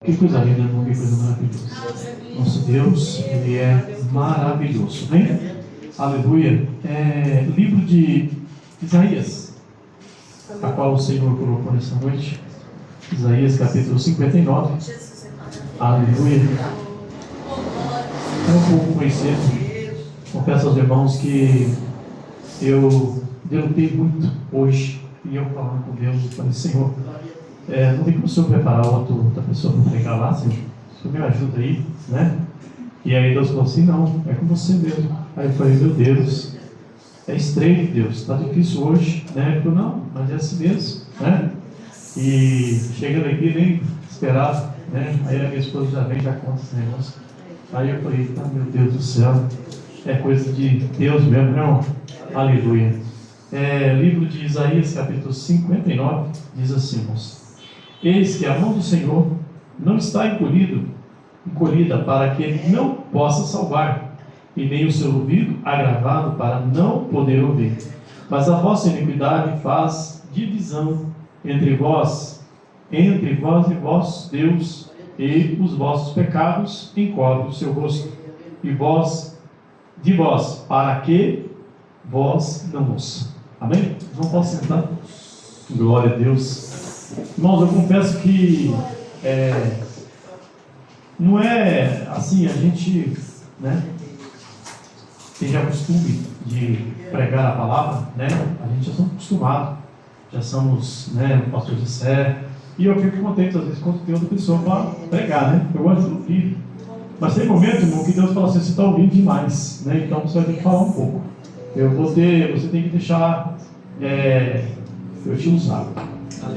Que coisa linda, irmão, que coisa maravilhosa. Nosso Deus, Ele é maravilhoso. Amém? Aleluia. Livro de Isaías, a qual o Senhor colocou nessa noite. Isaías capítulo 59. Aleluia. É um pouco conhecido. Confesso aos irmãos que eu derrotei muito hoje. E eu falando com Deus, eu falei, Senhor, não tem como o Senhor preparar outra pessoa para pregar lá, Senhor? O Senhor me ajuda aí, né? E aí Deus falou assim, não, é com você mesmo. Aí eu falei, meu Deus, é estranho, Deus, está difícil hoje, né? Ele falou, não, mas é assim mesmo, né? E chegando aqui, nem esperava, né? Aí a minha esposa já vem, já conta esse negócio. Aí eu falei, meu Deus do céu, é coisa de Deus mesmo, não? Aleluia. Livro de Isaías, capítulo 59, diz assim, irmãos: eis que a mão do Senhor não está encolhida para que ele não possa salvar, e nem o seu ouvido agravado para não poder ouvir. Mas a vossa iniquidade faz divisão entre vós e vós, Deus, e os vossos pecados encobrem o seu rosto, e de vós, para que vós não ouçam. Amém? Não posso sentar? Glória a Deus. Irmãos, eu confesso que não é assim, a gente, né, tem já costume de pregar a palavra, né? A gente já estamos acostumados, já somos, né, o pastor José, e eu fico contente às vezes quando tem outra pessoa para pregar, né? Eu gosto de ouvir. Mas tem momento, irmão, que Deus fala assim, você está ouvindo demais, né? Então você vai ter que falar um pouco. Você tem que deixar eu te usar.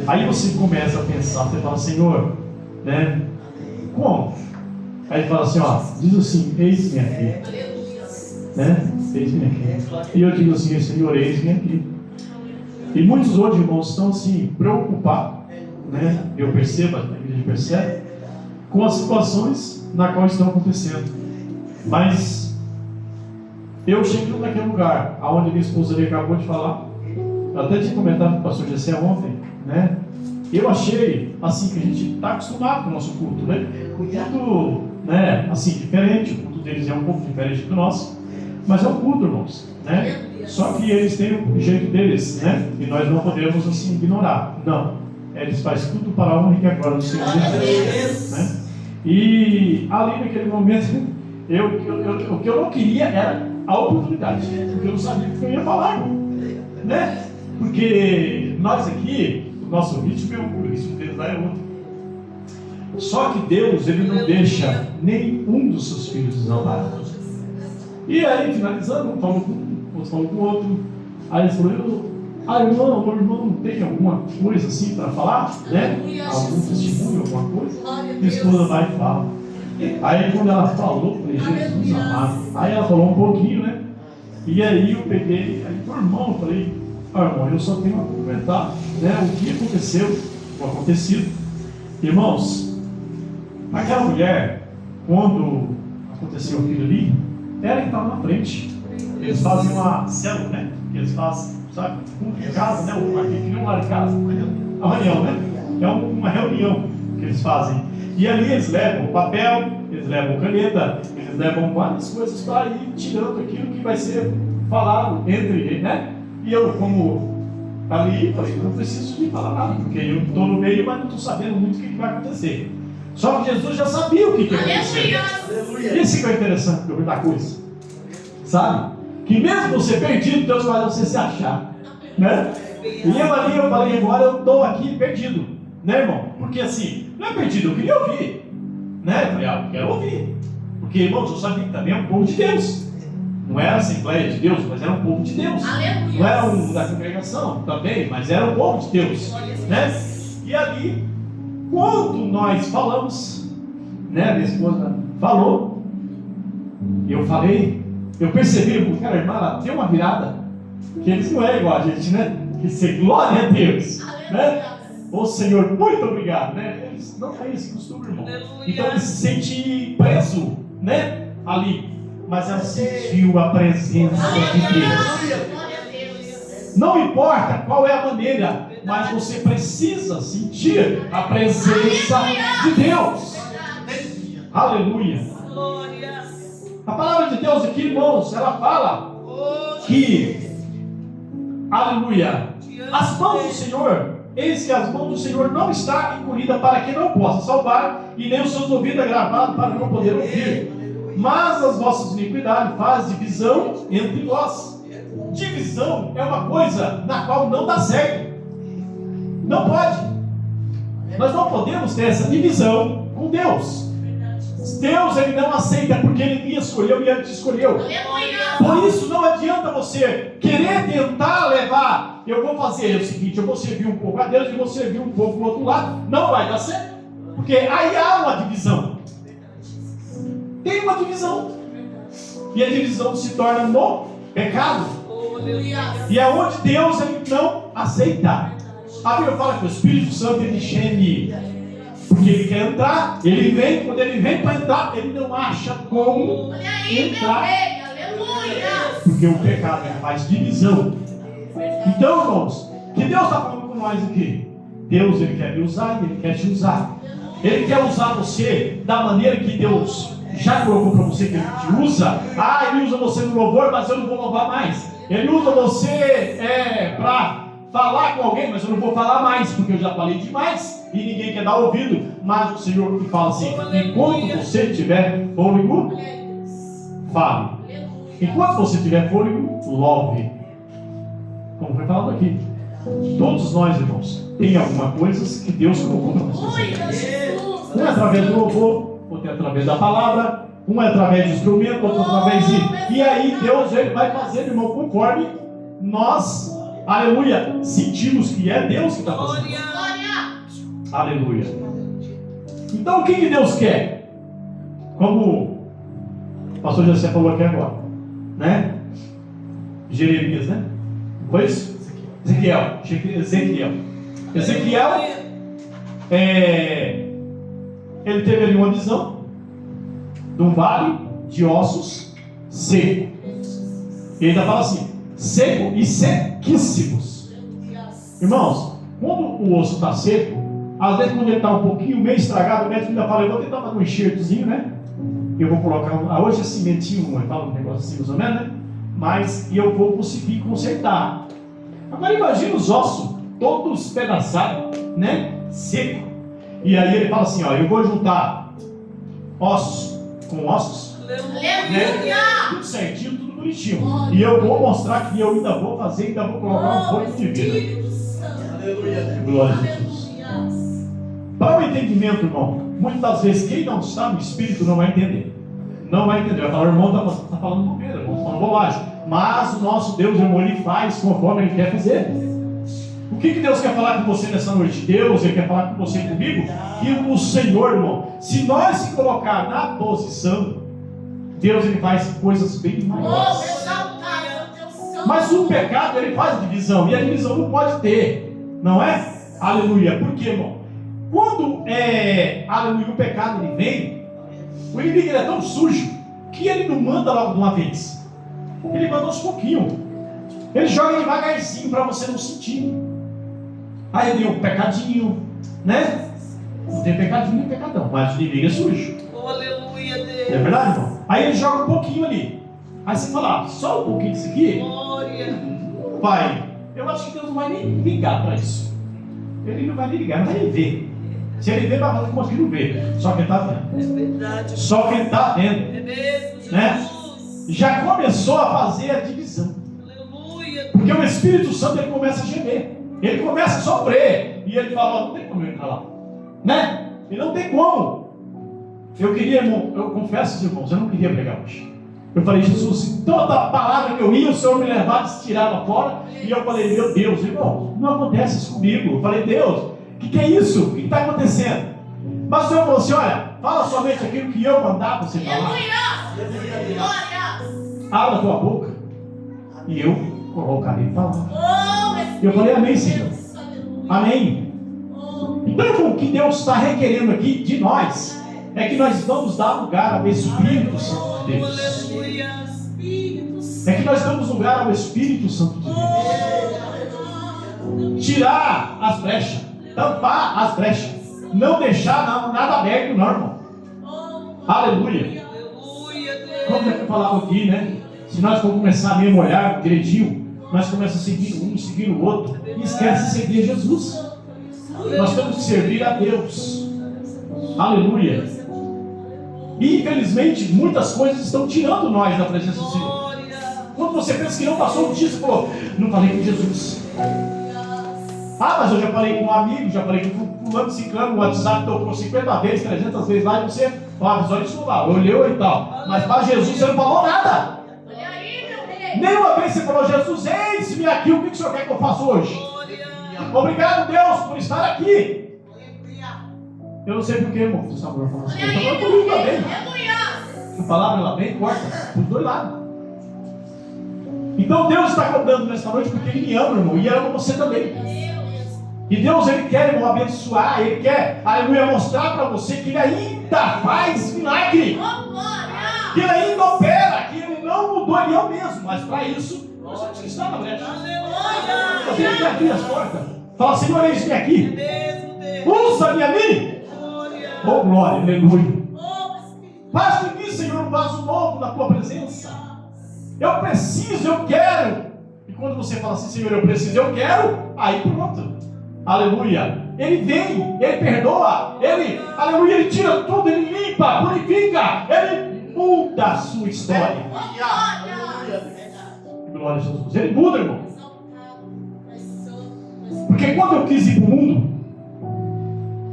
Aí você começa a pensar, você fala, Senhor, né? Como? Aí ele fala assim, diz assim, eis-me aqui, né? Eis-me aqui. E eu digo assim, Senhor, eis-me aqui. E muitos hoje, irmãos, estão assim, preocupados, né? Eu percebo, a igreja percebe, com as situações na qual estão acontecendo. Mas eu cheguei naquele lugar onde minha esposa ali acabou de falar. Eu até tinha comentado com o pastor Jessé ontem, né? Eu achei assim que a gente está acostumado com o nosso culto, né? O culto, né? Assim, diferente. O culto deles é um pouco diferente do nosso, mas é um culto, irmãos, né? Só que eles têm o jeito deles, né? E nós não podemos assim ignorar. Não. Eles fazem tudo para a honra e a glória do Senhor Jesus, né? E ali naquele momento, o que eu não queria era a oportunidade, porque eu não sabia o que eu ia falar, né? Porque nós aqui, o nosso ritmo é um, o ritmo deles lá é outro. Só que Deus, Ele não deixa nenhum dos seus filhos desamparado. E aí, finalizando, um falou com um, outro falou com o outro. Aí ele falou, meu irmão, tem alguma coisa assim para falar? Né? Algum testemunho, alguma coisa? Minha esposa vai e fala. Aí quando ela falou, eu falei, Jesus amado. Aí ela falou um pouquinho, né? E aí eu peguei, aí pro irmão, eu falei, irmão, eu só tenho a comentar, né? O que aconteceu, o acontecido. Irmãos, aquela mulher, quando aconteceu aquilo ali, ela que estava na frente. Eles fazem uma célula, né? Eles fazem, sabe? Em casa, né? Aqui não lá em casa, uma reunião, né? É uma reunião que eles fazem. E ali eles levam papel, eles levam caneta, eles levam várias coisas para ir tirando aquilo que vai ser falado entre eles, né? E eu, como ali, falei, não preciso de falar nada, porque eu estou no meio, mas não estou sabendo muito o que vai acontecer. Só que Jesus já sabia o que ia acontecer. Isso que é interessante da coisa, sabe? Que mesmo você perdido, Deus faz você se achar, né? E eu falei, agora eu estou aqui perdido, né, irmão? Porque assim, não é perdido, eu queria ouvir, né? Eu falei, eu quero ouvir, porque, irmãos, eu sabia que também é um povo de Deus. Não era a Assembleia de Deus, mas era um povo de Deus. Aleluia. Não era um da congregação também, mas era um povo de Deus, né? E ali, quando nós falamos, né? Minha esposa falou, eu falei, eu percebi, porque a irmã ela tem uma virada, que eles não é igual a gente, né? Que ser glória a Deus, né? Ô Senhor, muito obrigado, né? Eles não têm esse costume, irmão. Aleluia. Então ele se sente preso, né? Ali. Mas ela sentiu a presença de Deus. Não importa qual é a maneira, mas você precisa sentir a presença de Deus. Aleluia. A palavra de Deus aqui, irmãos, ela fala que, aleluia, as mãos do Senhor, eis que as mãos do Senhor não está encolhida para que não possa salvar, e nem os seus ouvidos agravados para não poder ouvir. Mas as vossas iniquidades fazem divisão entre vós. Divisão é uma coisa na qual não dá certo. Não pode. Nós não podemos ter essa divisão com Deus. Deus, Ele não aceita porque Ele me escolheu e Ele te escolheu. Por isso não adianta você querer tentar levar. Eu vou fazer o seguinte, eu vou servir um pouco a Deus e vou servir um pouco do outro lado. Não vai dar certo. Porque aí há uma divisão. Tem uma divisão. E a divisão se torna no pecado. E é onde Deus, Ele não aceita. A Bíblia fala que o Espírito Santo, ele geme, porque ele quer entrar, ele vem, quando ele vem para entrar, ele não acha como entrar, porque o pecado faz divisão. Então, irmãos, que Deus está falando com nós aqui? Deus, Ele quer me usar e Ele quer te usar. Ele quer usar você da maneira que Deus já colocou para você que Ele te usa. Ele usa você no louvor, mas eu não vou louvar mais. Ele usa você para falar com alguém, mas eu não vou falar mais, porque eu já falei demais e ninguém quer dar ouvido. Mas o Senhor que fala assim: enquanto você tiver fôlego, fale. Enquanto você tiver fôlego, louve. Como foi falado aqui, todos nós, irmãos, tem alguma coisa que Deus colocou para vocês. Um é através do louvor, outro é através da palavra, um é através do instrumento, outro através de... E aí Deus, Ele vai fazer, irmão, conforme nós, aleluia, sentimos que é Deus que está fazendo. Aleluia. Então o que Deus quer? Como o pastor José falou aqui agora, né? Jeremias, né? Foi isso? Ezequiel. Ele teve ali uma visão de um vale de ossos seco. Ele ainda fala assim: seco e sequíssimos. Irmãos, quando o osso está seco, às vezes quando ele está um pouquinho meio estragado, o médico ainda fala: eu vou tentar fazer um enxertozinho, né? Eu vou colocar hoje é cimentinho, fala um negócio assim, mais ou menos, né? Mas eu vou conseguir consertar. Agora imagina os ossos todos espedaçados, né? Seco. E aí ele fala assim: ó, eu vou juntar ossos com ossos, né? Tudo certinho, tudo bonitinho. E eu vou mostrar que eu ainda vou fazer, ainda vou colocar um pouco de vida. Aleluia. Glória a Jesus. Para o entendimento, irmão, muitas das vezes quem não está no Espírito não vai entender. Não vai entender. Vai falar: o irmão está falando bobeira, irmão, está falando bobagem. Mas o nosso Deus, irmão, Ele faz conforme Ele quer fazer. O que Deus quer falar com você nessa noite? Deus, Ele quer falar com você e comigo que o Senhor, irmão, se nós se colocar na posição, Deus, Ele faz coisas bem maiores. Mas o pecado, ele faz divisão, e a divisão não pode ter, não é? Aleluia. Por quê, irmão? Quando aleluia, o pecado ele vem, o inimigo ele é tão sujo que ele não manda logo de uma vez. Ele manda aos pouquinhos. Ele joga devagarzinho para você não sentir. Aí tem um pecadinho, né? Não tem pecadinho nem pecadão, mas o inimigo é sujo. Aleluia, Deus. É verdade, irmão? Aí ele joga um pouquinho ali. Aí você fala: só um pouquinho disso aqui? Glória. Não vai. Eu acho que Deus não vai nem ligar para isso. Ele não vai nem ligar, não vai nem ver. Se ele ver, vai fazer como que não vê. Só quem está vendo. É verdade. Só quem está vendo. É mesmo, Jesus. Né? Já começou a fazer a divisão. Aleluia. Porque o Espírito Santo ele começa a gemer. Ele começa a sofrer. E ele fala: não tem como eu entrar lá. Né? E não tem como. Eu queria, irmão, eu confesso, irmãos, eu não queria pregar hoje. Eu falei: Jesus, se toda palavra que eu ia, o Senhor me levava e se tirava fora. E eu falei: meu Deus, irmão, não acontece isso comigo. Eu falei: Deus, o que é isso? O que está acontecendo? Mas o Senhor falou assim: olha, fala somente aquilo que eu mandar você falar. Abra a tua boca e eu colocarei palavra. E eu falei: amém, Senhor. Amém. Então o que Deus está requerendo aqui de nós é que nós vamos dar lugar ao Espírito Santo de Deus. É que nós damos lugar ao Espírito Santo de Deus. Tirar as brechas, tampar as brechas, não deixar nada aberto, não, irmão. Aleluia. Aleluia, Deus. Como eu falava aqui, né? Se nós for começar a mesmo olhar direitinho, nós começamos a seguir um, seguir o outro, e esquece de seguir Jesus. Nós temos que servir a Deus. Aleluia. E infelizmente muitas coisas estão tirando nós da presença do Senhor. Quando você pensa que não passou um dia, você falou, não falei com Jesus. Ah, mas eu já falei com um amigo, já falei com fulano, ciclano, o WhatsApp tocou 50 vezes, 300 vezes lá, e você, ó, olha isso lá, olhou e tal. Mas para Jesus você não falou nada. Nenhuma vez você falou, Jesus, eis-me aqui, o que o Senhor quer que eu faça hoje? Obrigado, Deus, por estar aqui. Eu não sei porquê, irmão, você sabe falar assim. Eu estou falando comigo também. A palavra ela vem e corta, por dois lados. Então Deus está cobrando nesta noite porque Ele me ama, irmão, e ama você também. E Deus, Ele quer, irmão, abençoar, Ele quer, aleluia, mostrar para você que Ele ainda faz milagre. Que Ele ainda opera, que Ele não mudou, Ele é o mesmo. Mas para isso, nós temos que estar na brecha. Nós temos que abrir as portas. Fala, Senhor, eis-me aqui. Usa-me a mim. Oh, glória, aleluia. Faz de mim, Senhor, um vaso novo na Tua presença. Eu preciso, eu quero. E quando você fala assim, Senhor, eu preciso, eu quero, aí pronto. Aleluia. Ele vem, Ele perdoa, Ele, aleluia, Ele tira tudo, Ele limpa, purifica, Ele muda a sua história. Glória a Jesus. Ele muda, irmão. Porque quando eu quis ir para o mundo,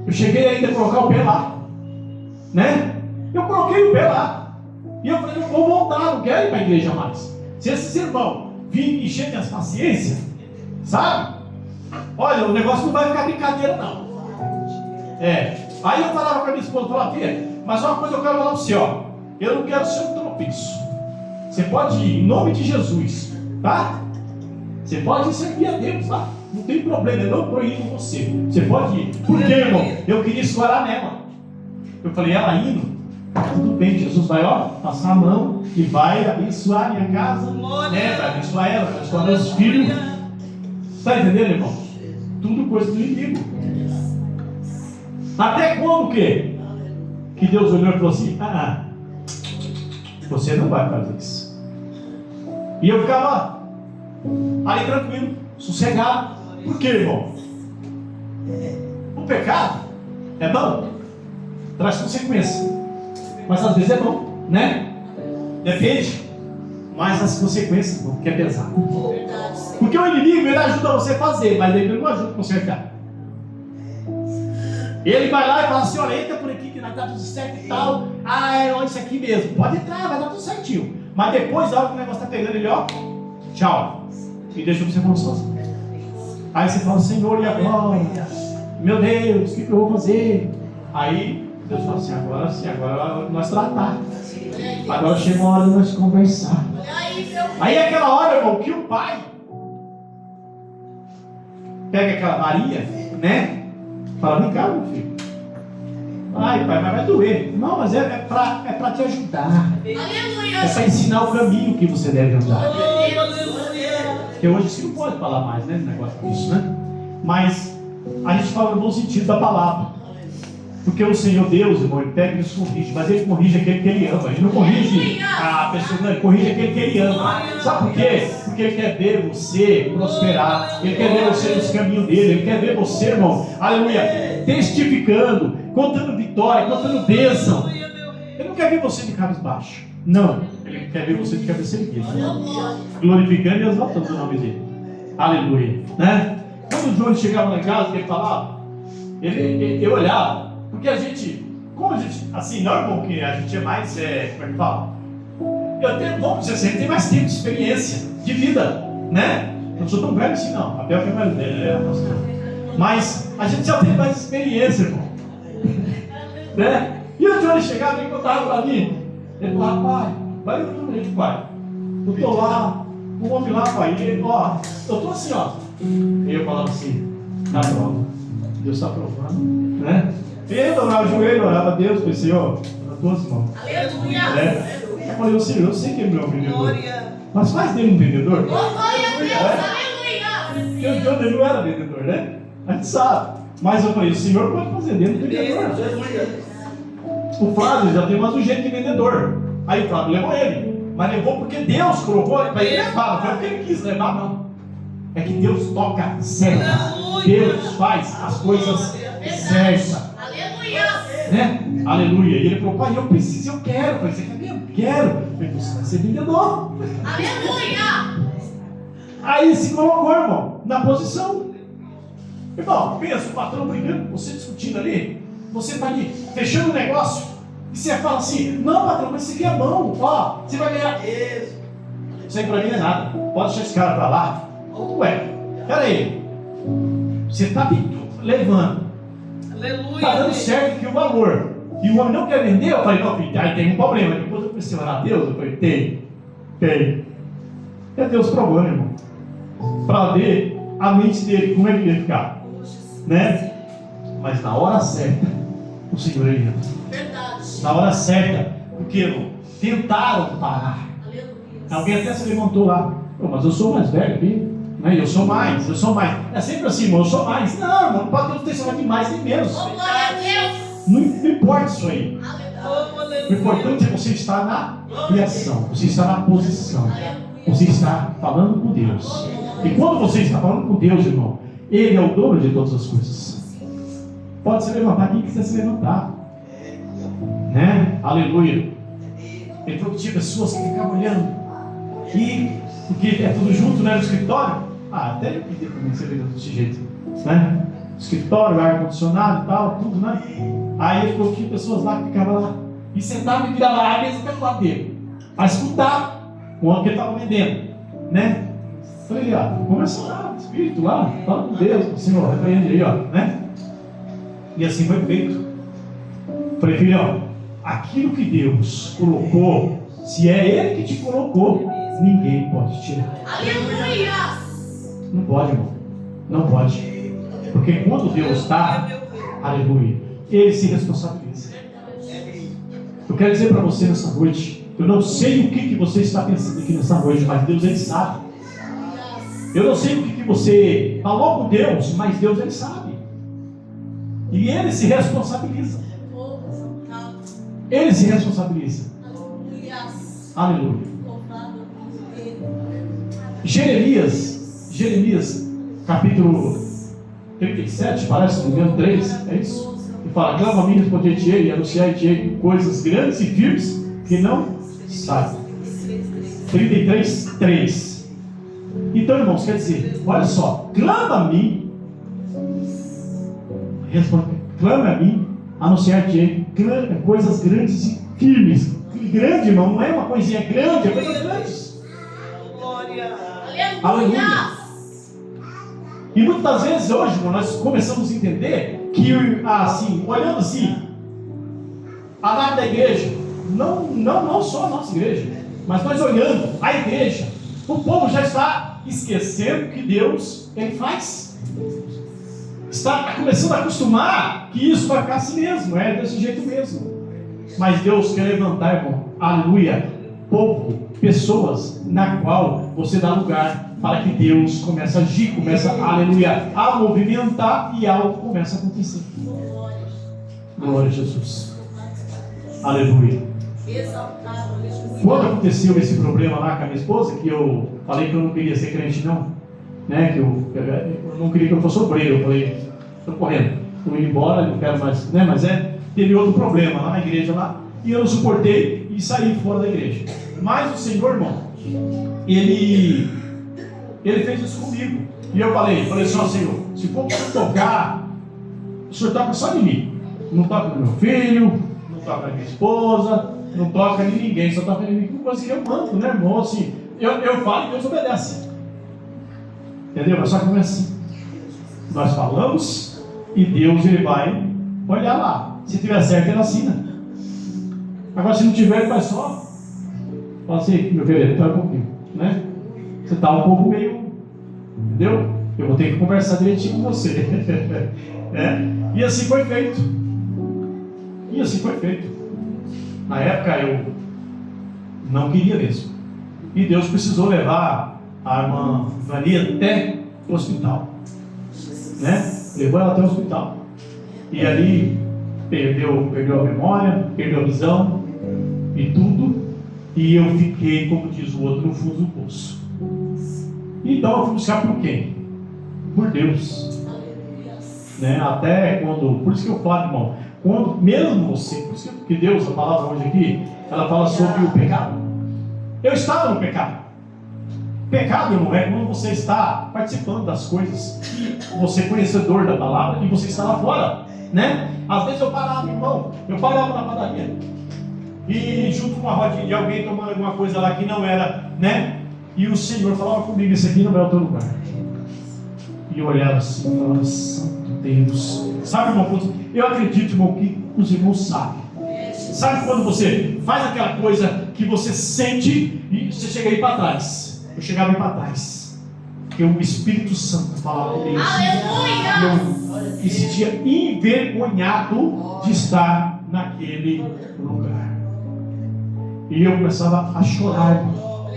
eu cheguei ainda a colocar o pé lá, né? Eu coloquei o pé lá. E eu falei, não vou voltar, não quero ir para a igreja mais. Se esses irmãos virem encher minhas paciências, sabe? Olha, o negócio não vai ficar brincadeira, não. Aí eu falava com a minha esposa, falava, filha, mas uma coisa eu quero falar para você, ó. Eu não quero ser um tropeço. Você pode ir, em nome de Jesus, tá? Você pode servir a Deus, tá? Não tem problema, eu não proíbo você. Você pode ir. Por quê, irmão? Eu queria escorar nela. Eu falei, ela indo, tudo bem, Jesus vai, ó, passar a mão e vai abençoar a minha casa, né? Vai abençoar ela, vai abençoar meus filhos. Está entendendo, irmão? Tudo coisa do inimigo. Até quando o quê? Que Deus olhou e falou assim, você não vai fazer isso. E eu ficava ali tranquilo, sossegado. Por quê, irmão? O pecado é bom, traz consequência, mas às vezes é bom, né? Depende, mas as consequências, irmão, que é pesado. Porque o inimigo, ele ajuda você a fazer, mas ele não ajuda a consertar. Ele vai lá e fala assim, olha, entra por aqui que vai dar tudo certo e tal. É isso aqui mesmo. Pode entrar, vai dar tudo certinho. Mas depois, a hora que o negócio está pegando, ele, ó, tchau. E deixa você falando sozinho. Aí você fala, Senhor, e agora? Meu Deus, o que eu vou fazer? Aí Deus fala assim, agora nós tratar. Agora chegou a hora de nós conversar. Aí é aquela hora, irmão, que o pai pega aquela Maria, né? Fala, vem cá, meu filho. Ai, pai, mas vai doer. Não, mas é para te ajudar. Aleluia. É para ensinar o caminho que você deve andar. Porque hoje você não pode falar mais, né? Negócio disso, né? Mas a gente fala no bom sentido da palavra. Porque o Senhor Deus, irmão, Ele pega e nos corrige, mas Ele corrige aquele que Ele ama. Ele não corrige a pessoa, não, Ele corrige aquele que Ele ama. Sabe por quê? Porque Ele quer ver você prosperar. Ele quer ver você nos caminhos dele. Ele quer ver você, irmão, aleluia, testificando, contando vitória, contando bênção. Ele não quer ver você de cabisbaixo. Não. Ele quer ver você de cabeça erguida. Glorificando e exaltando o nome dele. Aleluia. Né? Quando o João chegava lá em casa, ele falava, eu olhava. Porque a gente, como a gente, assim, não, irmão, que a gente é mais, como é que fala? Vamos dizer assim, a gente tem mais tempo de experiência, de vida, né? Eu não sou tão velho assim, não. A Bel que é mais velha, pastor. Mas a gente já tem mais experiência, irmão. Né? E o Johnny chegava e contava para mim. Ele falava, pai, vai no número, pai. Eu tô lá, o homem lá, pai. Ele, ó, eu tô assim, ó. E eu falava assim, na prova. Deus está provando, né? Eu dobrava o joelho, orava a Deus, falei, Senhor, nas tuas mãos. Aleluia. Né? Eu falei, Senhor, eu sei que ele não é um vendedor. Mas faz dele um vendedor. Glória a Deus, porque o Johnny não era vendedor, né? A gente sabe. Mas eu falei, o Senhor pode fazer dele um vendedor. O Flávio já tem mais um jeito de vendedor. Aí o Flávio levou ele. Mas levou porque Deus colocou ele para ele levar. Não foi porque ele quis levar, não. É que Deus toca certo. Deus faz as coisas certas. Aleluia. Né? Aleluia. E ele falou, pai, eu preciso, eu quero. Eu falei, você quer mesmo? Quero. Eu falei, você vai ser vendedor. Aleluia. Aí se colocou, irmão, na posição. Irmão, pensa, o patrão brigando, você discutindo ali, você está ali, fechando o negócio, e você fala assim, não, patrão, mas isso aqui é bom, ó, você vai ganhar. Isso aí pra mim não é nada, pode deixar esse cara pra lá. Ué, peraí, você está levando, Aleluia. está dando certo que o valor, e o homem não quer vender, eu falei, não, filho, aí tem um problema. Depois eu comecei a orar a Deus, eu falei, tem. É Deus provando, irmão, para ver a mente dele, como é que ele ia ficar, né? Mas na hora certa, o Senhor ele entra. Verdade. Na hora certa, porque, irmão, tentaram parar. Aleluia. Alguém até se levantou lá, mas eu sou mais velho, viu? Né? Eu sou mais. É sempre assim, irmão, eu sou mais. Não, irmão, não pode ter de mais nem menos. Oh, glória a Deus. Não importa isso aí. Aleluia. O importante é você estar na criação, você estar na posição, você está falando com Deus. E quando você está falando com Deus, irmão, Ele é o dono de todas as coisas. Pode se levantar quem quiser se levantar, né? Aleluia. Ele falou que tinha pessoas que ficavam olhando, e porque é tudo junto, né? No escritório. Até eu queria também ser desse jeito, né? Escritório, ar-condicionado e tal, tudo, né? Aí ele falou que tinha pessoas lá que ficavam lá e sentavam e viravam lá, a mesa até do lado dele, a escutar o homem que ele estava vendendo, né? Falei, ó, começa lá, espírito lá, fala com Deus, o Senhor, repreende aí, ó, né? E assim foi feito. Falei, filhão, aquilo que Deus colocou, se é Ele que te colocou, ninguém pode tirar. Aleluia. Não pode, irmão. Não pode. Porque quando Deus está, aleluia, Ele se responsabiliza. Eu quero dizer para você nessa noite, eu não sei o que você está pensando aqui nessa noite, mas Deus Ele sabe. Eu não sei o que você falou com Deus, mas Deus Ele sabe. E Ele se responsabiliza. Ele se responsabiliza. Aleluia. Jeremias, capítulo 37, parece, no menos 3, é isso? E fala, clama a mim, responder-te-ei, e anunciar-te-ei coisas grandes e firmes que não sabem. 33, 3. Então, irmãos, quer dizer, olha só, clama a mim, clama a mim, anunciar-te-ei coisas grandes e firmes. Grande, irmão, não é uma coisinha grande, é coisas grandes. Glória. Aleluia. E muitas das vezes hoje, irmão, nós começamos a entender que, assim, olhando assim, a nave da igreja, não só a nossa igreja, mas nós olhando a igreja, o povo já está esquecendo que Deus, Ele faz. Está começando a acostumar que isso vai ficar assim mesmo, é desse jeito mesmo. Mas Deus quer levantar, irmão, aleluia, povo, pessoas na qual você dá lugar para que Deus comece a agir, começa, aleluia, a movimentar e algo começa a acontecer. Glória a Jesus. Aleluia. Quando aconteceu esse problema lá com a minha esposa, que eu falei que eu não queria ser crente não, né, que eu não queria que eu fosse obreiro, eu falei, estou correndo, estou indo embora, não quero mais, né, mas teve outro problema lá na igreja lá, e eu não suportei e saí fora da igreja. Mas o Senhor, irmão, Ele fez isso comigo. E eu falei só, Senhor, se for para tocar, o Senhor toca só em mim. Não toca no meu filho, não toca na minha esposa, não toca em ninguém, só toca em mim. Que coisa que eu mando, né, irmão? Assim, eu falo e Deus obedece. Entendeu? Mas só que não é assim. Nós falamos e Deus ele vai olhar lá. Se tiver certo, ele assina. Agora, se não tiver, ele vai só. Fala assim, meu querido, espera um pouquinho, né? Você está um pouco meio. Entendeu? Eu vou ter que conversar direitinho com você. E assim foi feito. Na época eu não queria mesmo. E Deus precisou levar a irmã Maria até o hospital. Né? Levou ela até o hospital. E ali perdeu a memória, perdeu a visão e tudo, e eu fiquei, como diz o outro, no fundo do poço. Então eu fui buscar por quem? Por Deus, né? Até quando, por isso que eu falo, irmão, quando mesmo você, por isso que Deus, a palavra hoje aqui, ela fala sobre o pecado. Eu estava no pecado. Pecado, irmão, é quando você está participando das coisas que você é conhecedor da palavra e você está lá fora, né? Às vezes eu parava, irmão, eu parava na padaria e junto com uma rodinha de alguém tomando alguma coisa lá que não era, né? E o Senhor falava comigo, esse aqui não é o teu lugar. E eu olhava assim e falava, santo Deus. Sabe, irmão, eu acredito, irmão, que os irmãos sabem. Sabe quando você faz aquela coisa que você sente e você chega aí para trás? Eu chegava aí para trás. Porque o Espírito Santo falava comigo. Aleluia! Eu me sentia envergonhado de estar naquele lugar. E eu começava a chorar, irmão.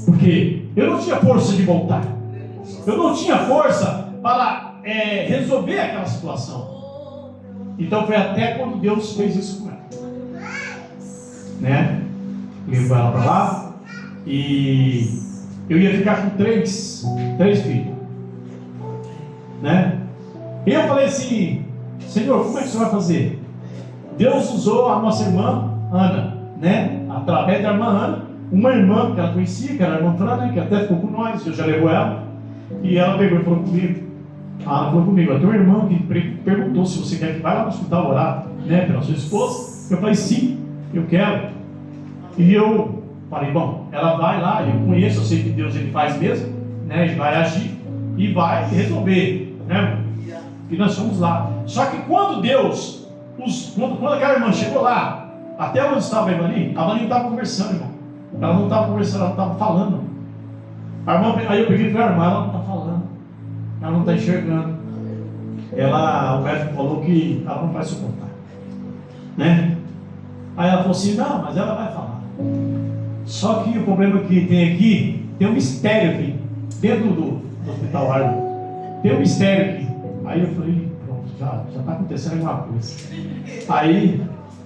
Porque eu não tinha força de voltar. Eu não tinha força para resolver aquela situação. Então foi até quando Deus fez isso com ela, né? Levou ela para lá e eu ia ficar com três filhos, né? E eu falei assim, Senhor, como é que o Senhor vai fazer? Deus usou a nossa irmã Ana, né? Através da irmã Ana, uma irmã que ela conhecia, que era a irmã Fran, que até ficou com nós, eu já levou ela, e ela pegou e falou comigo. Ela falou comigo, tem uma irmã que perguntou se você quer que vá lá no hospital orar, né, pela sua esposa. Eu falei, sim, eu quero. E eu falei, bom, ela vai lá, eu conheço, eu sei que Deus ele faz mesmo, né, ele vai agir e vai resolver, né, e nós fomos lá. Só que quando Deus, quando aquela irmã chegou lá, até onde estava a Ivani não estava conversando, irmão. Ela não estava conversando, ela estava falando. A irmã, aí eu peguei para a irmã, ela não está falando. Ela não está enxergando. O médico falou que ela não vai suportar, né? Aí ela falou assim, não, mas ela vai falar. Só que o problema que tem aqui, tem um mistério aqui, dentro do hospital Arno. Tem um mistério aqui. Aí eu falei, pronto, já está acontecendo alguma coisa. Aí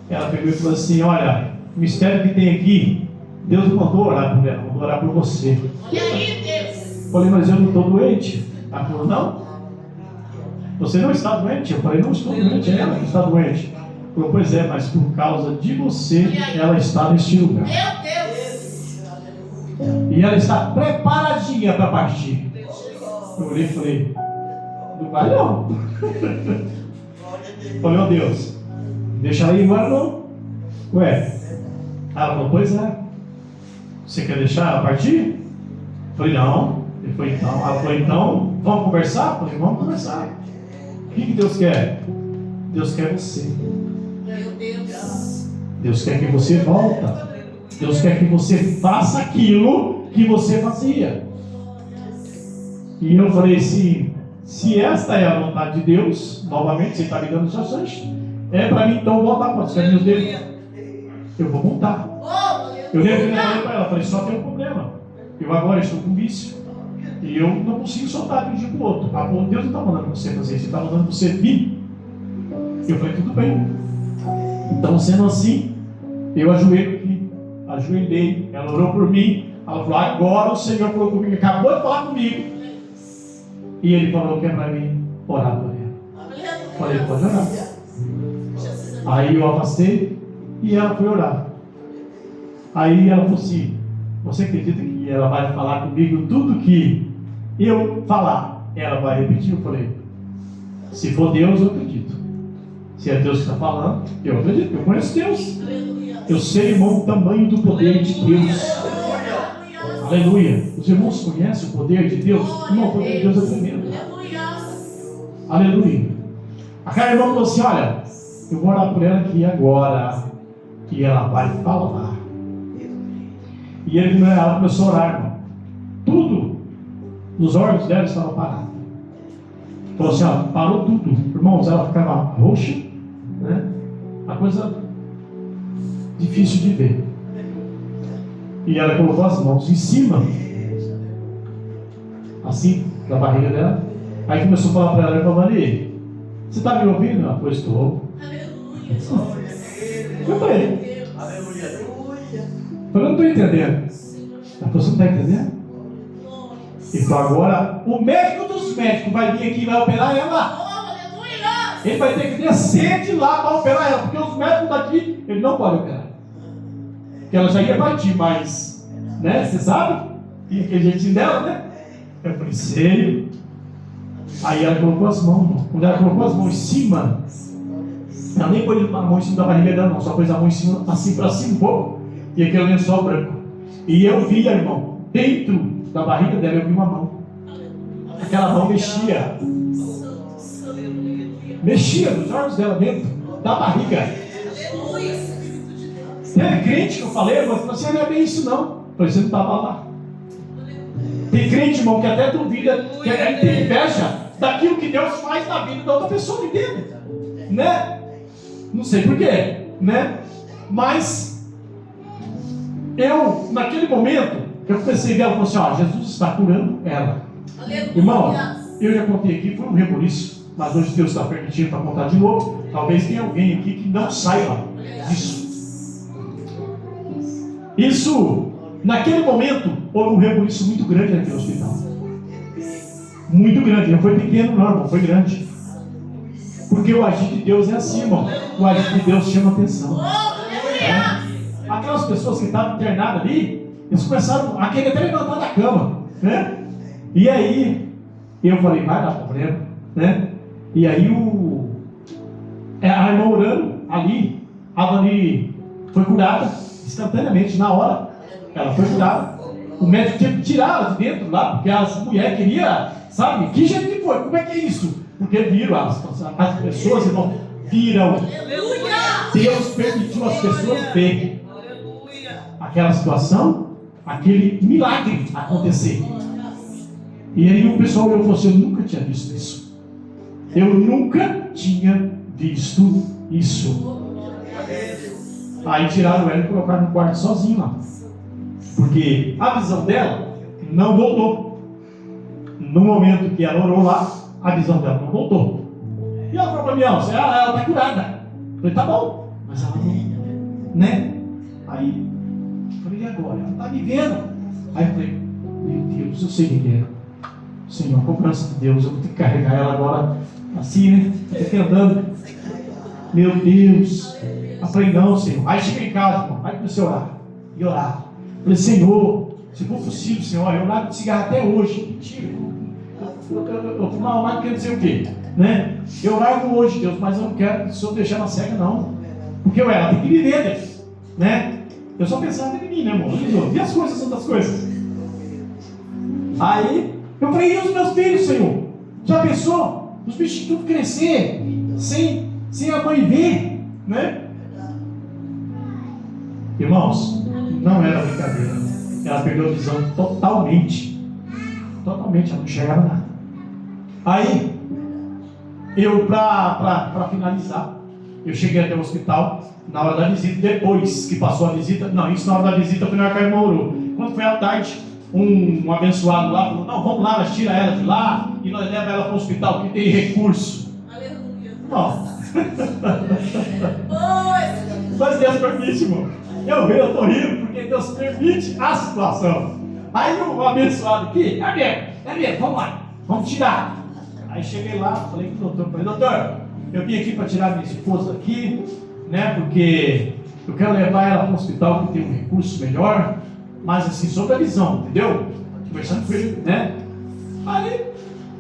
ela pegou e falou assim, olha, o mistério que tem aqui, Deus mandou orar por ela, mandou orar por você. Olha aí, Deus. Eu falei, mas eu não estou doente. Ela falou, não? Você não está doente? Eu falei, não estou doente, ela que está doente. Ela falou, pois é, mas por causa de você, ela está neste lugar. Meu Deus. E ela está preparadinha para partir. Eu olhei e falei, não vai não. Falei, ó Deus, deixa ela ir agora não. Ué, ela falou, pois é. Você quer deixar ela partir? Eu falei, não. Ela falou, então, vamos conversar? Eu falei, vamos conversar. O que Deus quer? Deus quer você. Meu Deus. Deus quer que você volta. Deus quer que você faça aquilo que você fazia. E eu falei assim, se esta é a vontade de Deus, novamente, você está ligando os seus anjos, é para mim então voltar para os caminhos dele. Eu vou voltar. Eu lembro para ela, falei, só tem um problema. Eu agora estou com vício. E eu não consigo soltar de um dia para o outro. Deus não está mandando você fazer isso, Ele está mandando você vir. Eu falei, tudo bem. Então, sendo assim, eu ajoelhei, ela orou por mim. Ela falou, agora o Senhor falou comigo, acabou de falar comigo. E Ele falou que é para mim orar por ela. Eu falei, pode orar. Aí eu afastei e ela foi orar. Aí ela falou assim, você acredita que ela vai falar comigo tudo que eu falar? Ela vai repetir? Eu falei, se for Deus, eu acredito. Se é Deus que está falando, eu acredito. Eu conheço Deus. Eu sei, irmão, o tamanho do poder de Deus. Aleluia. Os irmãos conhecem o poder de Deus? Irmão, o poder de Deus é tremendo. Aleluia. Aquela irmã falou assim, olha, eu vou orar por ela aqui agora, que ela vai falar. E ela começou a orar, irmão. Tudo nos órgãos dela estava parado. Falou assim, ó, parou tudo. Irmãos, ela ficava roxa, né? Uma coisa difícil de ver. E ela colocou as mãos em cima, assim, da barriga dela. Aí começou a falar para ela, Maria, você está me ouvindo? Ela falou, estou. Eu falei, eu não estou entendendo. A pessoa não está entendendo? Então agora, o médico dos médicos vai vir aqui e vai operar ela. Ele vai ter que descer de lá para operar ela, porque os médicos daqui, ele não pode operar. Porque ela já ia partir, mas, né, você sabe? E aquele jeitinho dela, né? Eu falei, sério? Aí ela colocou as mãos, irmão. Quando ela colocou as mãos em cima, ela nem pôs a mão em cima da barriga dela, não, só pôs a mão em cima, assim para cima um pouco, e aquele lençol branco. E eu via, irmão, dentro da barriga dela, eu vi uma mão. Aquela mão mexia nos órgãos dela dentro da barriga. Teve crente que eu falei, você não é bem isso não. Eu falei, você não estava lá. Tem crente, irmão, que até duvida, que tem inveja daquilo que Deus faz na vida da outra pessoa, entende? Né? Não sei porquê, né? Mas eu, naquele momento, eu comecei a ver ela e falei assim, ó, Jesus está curando ela. Irmão, eu já contei aqui, foi um reboliço, mas hoje Deus está permitindo para contar de novo. Talvez tenha alguém aqui que não saiba disso. Isso, naquele momento, houve um reboliço muito grande naquele hospital. Muito grande, não foi pequeno não, irmão, foi grande. Porque o agir de Deus é assim, irmão. O agir de Deus chama atenção. Aquelas pessoas que estavam internadas ali, eles começaram a querer até levantar da cama, né? E aí, eu falei, vai dar problema, né? E aí a irmã orando ali, a Vani foi curada instantaneamente, na hora. Ela foi curada. O médico tinha que tirar ela de dentro lá, porque as mulheres queriam, sabe? Que jeito que foi? Como é que é isso? Porque viram as pessoas, irmão, viram. Deus permitiu as pessoas verem aquela situação, aquele milagre acontecer. E aí o pessoal olhou e falou assim, eu nunca tinha visto isso. Eu nunca tinha visto isso. Aí tiraram ela e colocaram no quarto sozinho lá. Porque a visão dela não voltou. No momento que ela orou lá, a visão dela não voltou. E ela falou para mim, ela está curada. Eu falei, tá bom. Mas ela não, né? Aí, eu falei, e agora? Ela está me vendo. Aí eu falei, meu Deus, eu sei o que é. Senhor, a cobrança de Deus, eu vou ter que carregar ela agora assim, né? Eu fiquei andando. Meu Deus. Eu falei, não, Senhor. Aí cheguei em casa, irmão. Aí comecei a orar. E orar. Eu falei, Senhor, se for possível, Senhor, eu largo de cigarro até hoje. Mentira. Eu fumava mais do que não sei o quê. Né? Eu largo hoje, Deus, mas eu não quero que o Senhor deixar na cega, não. Porque ela tem que viver, Deus. Né? Eu só pensava em mim, né, irmão? E as coisas são das coisas. Aí, eu falei, e os meus filhos, Senhor? Já pensou? Os bichos tudo crescer, sem a mãe ver, né? Irmãos, não era brincadeira. Ela perdeu a visão totalmente. Totalmente, ela não enxergava nada. Aí, eu, para finalizar, eu cheguei até o hospital na hora da visita, depois que passou a visita. Não, isso na hora da visita foi na hora que a irmã orou. Quando foi à tarde, um abençoado lá falou, não, vamos lá, nós tira ela de lá e nós leva ela para o hospital que tem recurso. Aleluia. Mas Deus permite, irmão. Eu estou rindo porque Deus permite a situação. Aí o abençoado aqui, é mesmo, vamos lá, vamos tirar. Aí cheguei lá, falei com o doutor, doutor, eu vim aqui para tirar minha esposa aqui, né, porque eu quero levar ela para um hospital que tem um recurso melhor, mas assim, sob a visão, entendeu? Conversando com ele, né? Aí,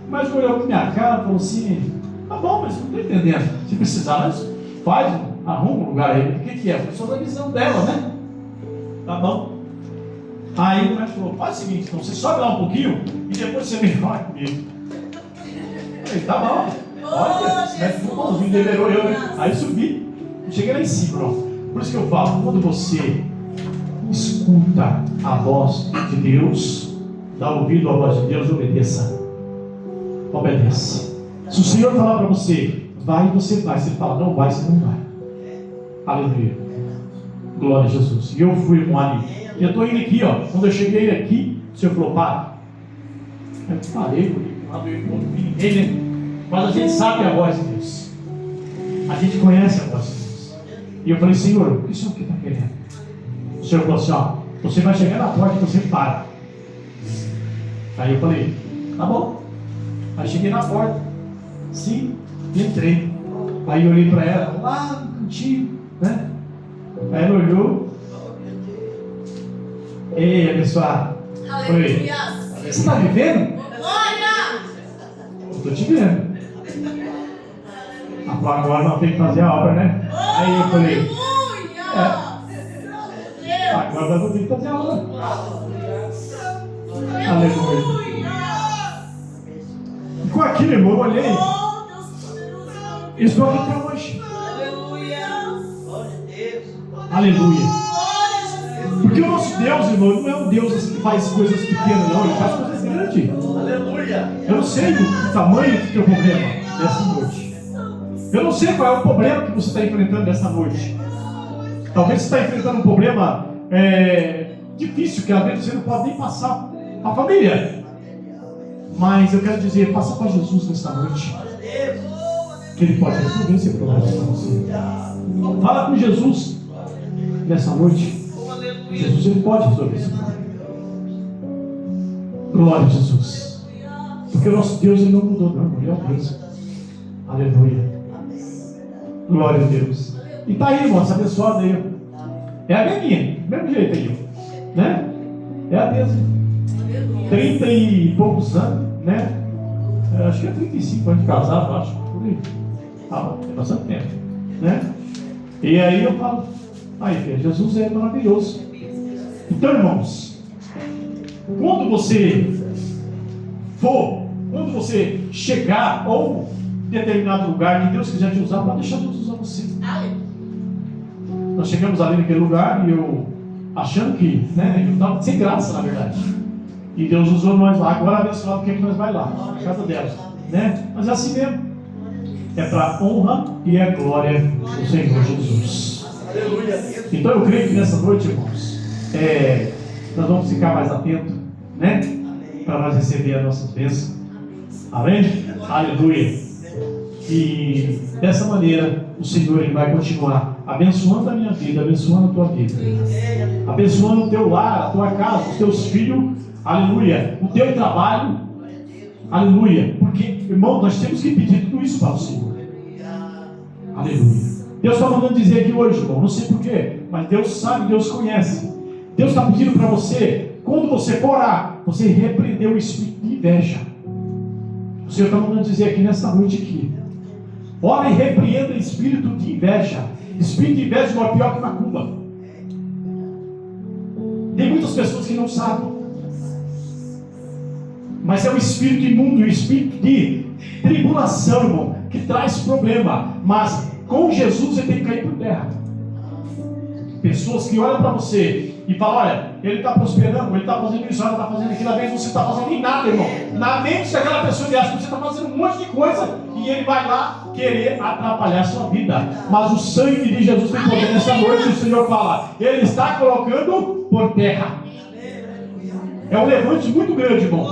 mas olhou para minha cara e falou assim, tá bom, mas não estou entendendo. Se precisar, nós faz, arruma um lugar aí. O que é? Foi sob a visão dela, né? Tá bom. Aí o médico falou, faz o seguinte, então você sobe lá um pouquinho e depois você vem falar comigo. Eu falei, tá bom. Olha, esse médico foi bonzinho, liberou eu, né? Aí subi, cheguei lá em cima, ó. Por isso que eu falo, quando você escuta a voz de Deus, dá ouvido à voz de Deus, obedeça. Obedeça. Se o Senhor falar para você, vai, você vai. Se ele falar, não vai, você não vai. Aleluia. Glória a Jesus. E eu fui, irmão, ali. Eu estou indo aqui, ó. Quando eu cheguei aqui, o Senhor falou, para. Eu parei, não vi ninguém, né? Mas a gente sabe a voz de Deus. A gente conhece a voz de Deus. E eu falei, Senhor, o que o Senhor está querendo? O Senhor falou assim, ó, você vai chegar na porta e você para. Aí eu falei, tá bom. Aí cheguei na porta, sim, e entrei. Aí eu olhei para ela, lá no cantinho, né? Aí ela olhou. Ei, abençoado. Falei, você está me vendo? Glória! Eu estou te vendo. Agora não tem que fazer a obra, né? Aí eu falei, agora não tem que fazer a obra. Aleluia. E com aquilo, irmão, eu olhei. Estou aqui até hoje. Aleluia. Porque o nosso Deus, irmão, não é um Deus que faz coisas pequenas, não. Ele faz coisas grandes. Aleluia. Eu não sei o tamanho do teu problema dessa noite. Eu não sei qual é o problema que você está enfrentando nessa noite. Talvez você está enfrentando um problema difícil, que às vezes você não pode nem passar a família. Mas eu quero dizer, passa para Jesus nessa noite, que Ele pode resolver esse problema para você. Fala com Jesus nessa noite. Jesus, Ele pode resolver esse problema. Glória a Jesus. Porque o nosso Deus, Ele não mudou, não. Ele é o mesmo. Aleluia. Glória a Deus. E tá aí, irmão, essa abençoada aí. É a minha, do mesmo jeito aí, né? É a mesma. 30 e poucos anos, né? Acho que é 35 anos de casado, acho. Por aí. É bastante tempo, né? E aí eu falo, aí, Jesus é maravilhoso. Então, irmãos, quando você chegar ou determinado lugar que Deus quiser te usar, pode deixar Deus usar você. Nós chegamos ali naquele lugar e eu achando que, né, eu estava sem graça, na verdade. E Deus usou nós lá. Agora abençoado, porque nós vai lá, na casa dela, né? Mas é assim mesmo. É para a honra e a glória do Senhor Jesus. Aleluia. Então eu creio que nessa noite, irmãos, nós vamos ficar mais atentos, né? Para nós receber as nossas bênçãos. Amém? Aleluia. E dessa maneira o Senhor, Ele vai continuar abençoando a minha vida, abençoando a tua vida, abençoando o teu lar, a tua casa, os teus filhos, aleluia, o teu trabalho, aleluia. Porque, irmão, nós temos que pedir tudo isso para o Senhor. Aleluia. Deus está mandando dizer aqui hoje, irmão, não sei porquê, mas Deus sabe, Deus conhece. Deus está pedindo para você, quando você for orar, você repreender o espírito de inveja. O Senhor está mandando dizer aqui nesta noite aqui, ora e repreenda o espírito de inveja. Espírito de inveja é pior que macumba. Tem muitas pessoas que não sabem, mas é o espírito imundo, o espírito de tribulação, irmão, que traz problema. Mas com Jesus ele tem que cair por terra. Pessoas que olham para você e falam, olha, ele está prosperando, ele está fazendo isso, ela está fazendo aquilo, na vez você está fazendo em nada, irmão. Na mente daquela pessoa ele acha que você está fazendo um monte de coisa e ele vai lá querer atrapalhar a sua vida. Mas o sangue de Jesus tem poder nessa noite. O Senhor fala, ele está colocando por terra. É um levante muito grande, irmão.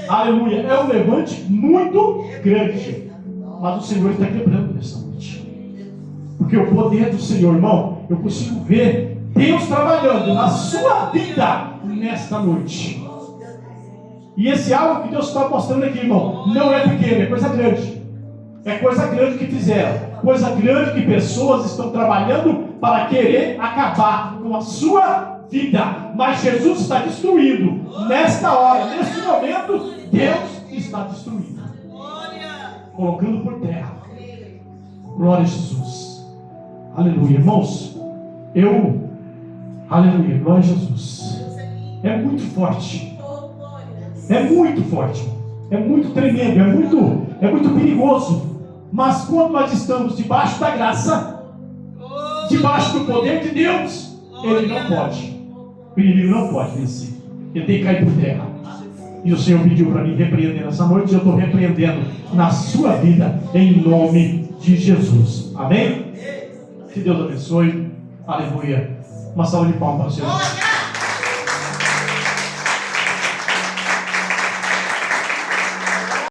Aleluia, é um levante muito grande. Mas o Senhor está quebrando nessa noite. Porque o poder do Senhor, irmão, eu consigo ver Deus trabalhando na sua vida nesta noite. E esse algo que Deus está mostrando aqui, irmão, não é pequeno, é coisa grande. É coisa grande que fizeram, coisa grande que pessoas estão trabalhando para querer acabar com a sua vida. Mas Jesus está destruindo. Nesta hora, neste momento, Deus está destruindo, colocando por terra. Glória a Jesus. Aleluia, irmãos. Aleluia, glória a Jesus. É muito forte. É muito forte. É muito tremendo. É muito perigoso. Mas quando nós estamos debaixo da graça, debaixo do poder de Deus, ele não pode. O inimigo não pode vencer. Ele tem que cair por terra. E o Senhor pediu para mim repreender nessa noite. Eu estou repreendendo na sua vida, em nome de Jesus. Amém? Que Deus abençoe. Aleluia. Uma salva de palmas para o Senhor.